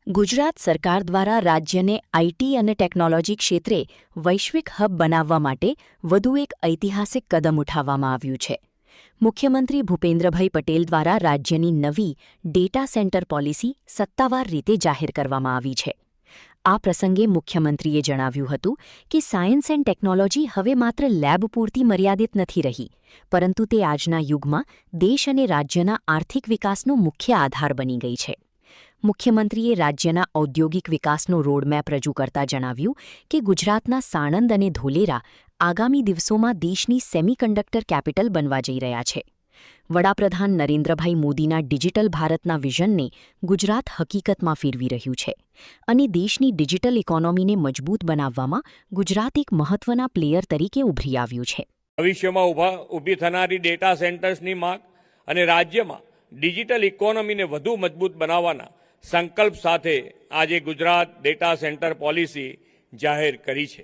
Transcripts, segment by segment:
ગુજરાત સરકાર દ્વારા રાજ્યને આઈટી અને ટેકનોલોજી ક્ષેત્રે વૈશ્વિક હબ બનાવવા માટે વધુ એક ઐતિહાસિક કદમ ઉઠાવવામાં આવ્યું છે. મુખ્યમંત્રી ભૂપેન્દ્રભાઈ પટેલ દ્વારા રાજ્યની નવી ડેટા સેન્ટર પોલિસી સત્તાવાર રીતે જાહેર કરવામાં આવી છે. આ પ્રસંગે મુખ્યમંત્રીએ જણાવ્યું હતું કે સાયન્સ એન્ડ ટેકનોલોજી હવે માત્ર લેબ પૂરતી મર્યાદિત નથી રહી, પરંતુ તે આજના યુગમાં દેશ અને રાજ્યના આર્થિક વિકાસનો મુખ્ય આધાર બની ગઈ છે. મુખ્યમંત્રીએ રાજ્યના ઔદ્યોગિક વિકાસનો રોડમેપ રજૂ કરતા જણાવ્યું કે ગુજરાતના સાણંદ અને ધોલેરા આગામી દિવસોમાં દેશની સેમિકન્ડક્ટર કેપિટલ બનવા જઈ રહ્યા છે. વડાપ્રધાન નરેન્દ્રભાઈ મોદીના ડિજિટલ ભારતના વિઝનને ગુજરાત હકીકતમાં ફેરવી રહ્યું છે અને દેશની ડિજિટલ ઇકોનોમીને મજબૂત બનાવવામાં ગુજરાત એક મહત્વના પ્લેયર તરીકે ઉભરી આવ્યું છે. ભવિષ્યમાં ઊભી થનારી ડેટા સેન્ટર્સની માંગ અને રાજ્યમાં ડિજિટલ ઇકોનોમીને વધુ મજબૂત બનાવવાના સંકલ્પ સાથે આજે ગુજરાત ડેટા સેન્ટર પોલિસી જાહેર કરી છે.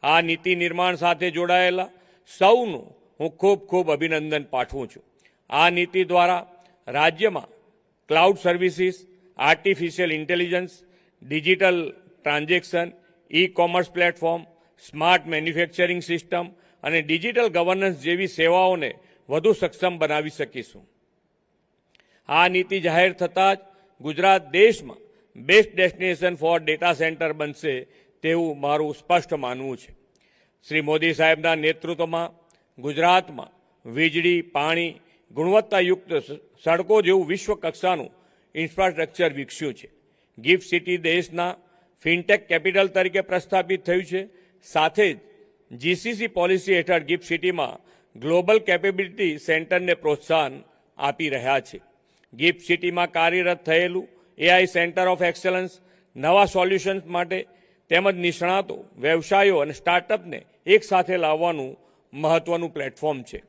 આ નીતિ નિર્માણ સાથે જોડાયેલા સૌનું હું ખૂબ અભિનંદન પાઠવું છું. આ નીતિ દ્વારા રાજ્યમાં cloud services, artificial intelligence, digital transaction, e commerce platform, smart manufacturing system અને ડિજિટલ ગવર્નન્સ જેવી સેવાઓને વધુ સક્ષમ બનાવી શકીશું. આ નીતિ જાહેર થતાં જ ગુજરાત દેશમાં best destination for data centre બનશે તેવું મારું સ્પષ્ટ માનવું છે. શ્રી મોદી સાહેબના નેતૃત્વમાં ગુજરાતમાં વીજળી, પાણી, ગુણવત્તાયુક્ત સડકો જેવું વિશ્વ કક્ષાનું ઇન્ફ્રાસ્ટ્રક્ચર વિકસ્યું છે. ગિફ્ટ સિટી દેશના ફિનટેક કેપિટલ તરીકે પ્રસ્થાપિત થયું છે. સાથે જ જીસીસી પોલિસી હેઠળ ગિફ્ટ સિટીમાં ગ્લોબલ કેપેબિલિટી સેન્ટરને પ્રોત્સાહન આપી રહ્યા છે. ગિફ્ટ સિટીમાં કાર્યરત થયેલું એઆઈ સેન્ટર ઓફ એક્સલન્સ નવા સોલ્યુશન્સ માટે તેમજ નિષ્ણાતો, વ્યવસાયો અને સ્ટાર્ટઅપને એક સાથે લાવવાનું મહત્વનું પ્લેટફોર્મ છે.